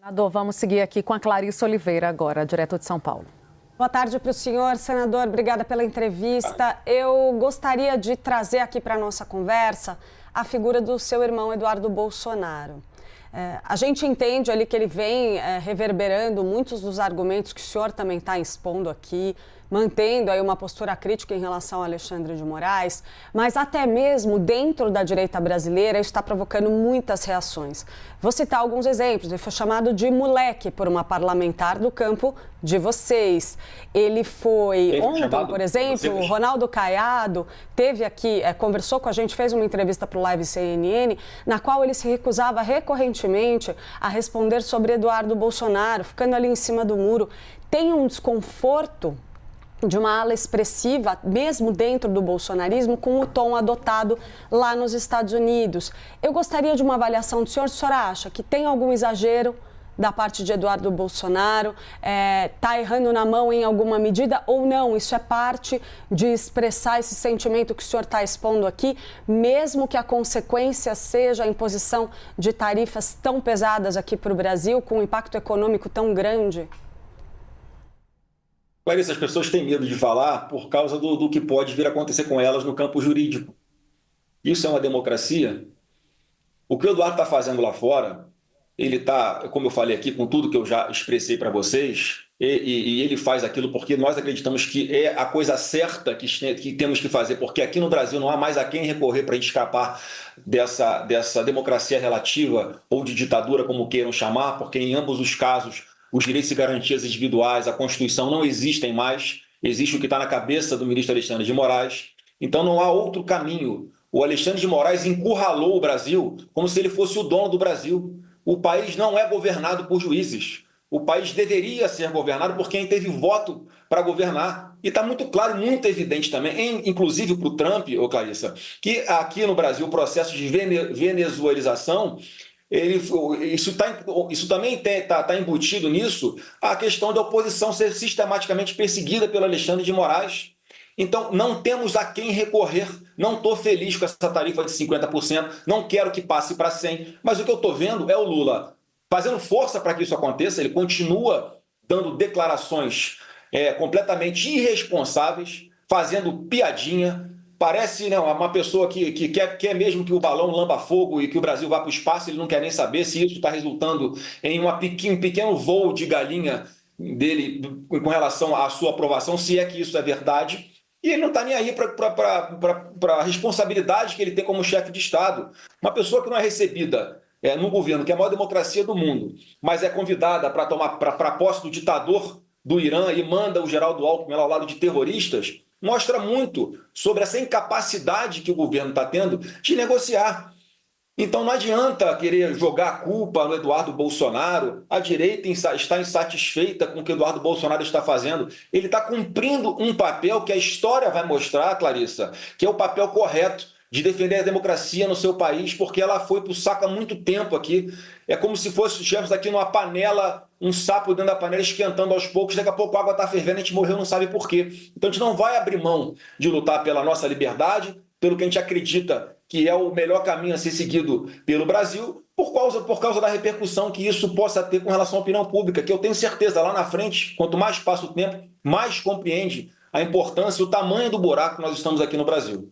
Senador, vamos seguir aqui com a Clarissa Oliveira agora, direto de São Paulo. Boa tarde para o senhor, senador. Obrigada pela entrevista. Eu gostaria de trazer aqui para a nossa conversa a figura do seu irmão Eduardo Bolsonaro. A gente entende ali que ele vem reverberando muitos dos argumentos que o senhor também está expondo aqui, mantendo aí uma postura crítica em relação a Alexandre de Moraes, mas até mesmo dentro da direita brasileira isso está provocando muitas reações. Vou citar alguns exemplos. Ele foi chamado de moleque por uma parlamentar do campo de vocês. Ele foi ontem, por exemplo, o Ronaldo Caiado teve aqui, conversou com a gente, fez uma entrevista para o Live CNN, na qual ele se recusava recorrentemente a responder sobre Eduardo Bolsonaro, ficando ali em cima do muro. Tem um desconforto de uma ala expressiva, mesmo dentro do bolsonarismo, com o tom adotado lá nos Estados Unidos. Eu gostaria de uma avaliação do senhor. O senhor acha que tem algum exagero da parte de Eduardo Bolsonaro? Está errando na mão em alguma medida ou não? Isso é parte de expressar esse sentimento que o senhor está expondo aqui, mesmo que a consequência seja a imposição de tarifas tão pesadas aqui para o Brasil, com um impacto econômico tão grande? Clarissa, as pessoas têm medo de falar por causa do que pode vir a acontecer com elas no campo jurídico. Isso é uma democracia? O que o Eduardo está fazendo lá fora, ele está, como eu falei aqui, com tudo que eu já expressei para vocês, e ele faz aquilo porque nós acreditamos que é a coisa certa que temos que fazer, porque aqui no Brasil não há mais a quem recorrer para a gente escapar dessa democracia relativa ou de ditadura, como queiram chamar, porque em ambos os casos os direitos e garantias individuais, a Constituição não existem mais, existe o que está na cabeça do ministro Alexandre de Moraes, então não há outro caminho. O Alexandre de Moraes encurralou o Brasil como se ele fosse o dono do Brasil. O país não é governado por juízes, o país deveria ser governado por quem teve voto para governar. E está muito claro, muito evidente também, inclusive para o Trump, Clarissa, que aqui no Brasil o processo de venezuelização, isso também está embutido nisso, a questão da oposição ser sistematicamente perseguida pelo Alexandre de Moraes. Então, não temos a quem recorrer. Não estou feliz com essa tarifa de 50%, não quero que passe para 100%, mas o que eu estou vendo é o Lula fazendo força para que isso aconteça. Ele continua dando declarações completamente irresponsáveis, fazendo piadinha. Parece, né, uma pessoa que quer mesmo que o balão lamba fogo e que o Brasil vá para o espaço. Ele não quer nem saber se isso está resultando em um pequeno voo de galinha dele com relação à sua aprovação, se é que isso é verdade. E ele não está nem aí para a responsabilidade que ele tem como chefe de Estado. Uma pessoa que não é recebida no governo, que é a maior democracia do mundo, mas é convidada para posse do ditador do Irã e manda o Geraldo Alckmin ao lado de terroristas, mostra muito sobre essa incapacidade que o governo está tendo de negociar. Então não adianta querer jogar a culpa no Eduardo Bolsonaro. A direita está insatisfeita com o que o Eduardo Bolsonaro está fazendo. Ele está cumprindo um papel que a história vai mostrar, Clarissa, que é o papel correto de defender a democracia no seu país, porque ela foi para o saco há muito tempo aqui. É como se estivéssemos aqui numa panela, um sapo dentro da panela esquentando aos poucos, daqui a pouco a água está fervendo, a gente morreu, não sabe por quê. Então a gente não vai abrir mão de lutar pela nossa liberdade, pelo que a gente acredita que é o melhor caminho a ser seguido pelo Brasil, por causa da repercussão que isso possa ter com relação à opinião pública, que eu tenho certeza, lá na frente, quanto mais passa o tempo, mais compreende a importância e o tamanho do buraco que nós estamos aqui no Brasil.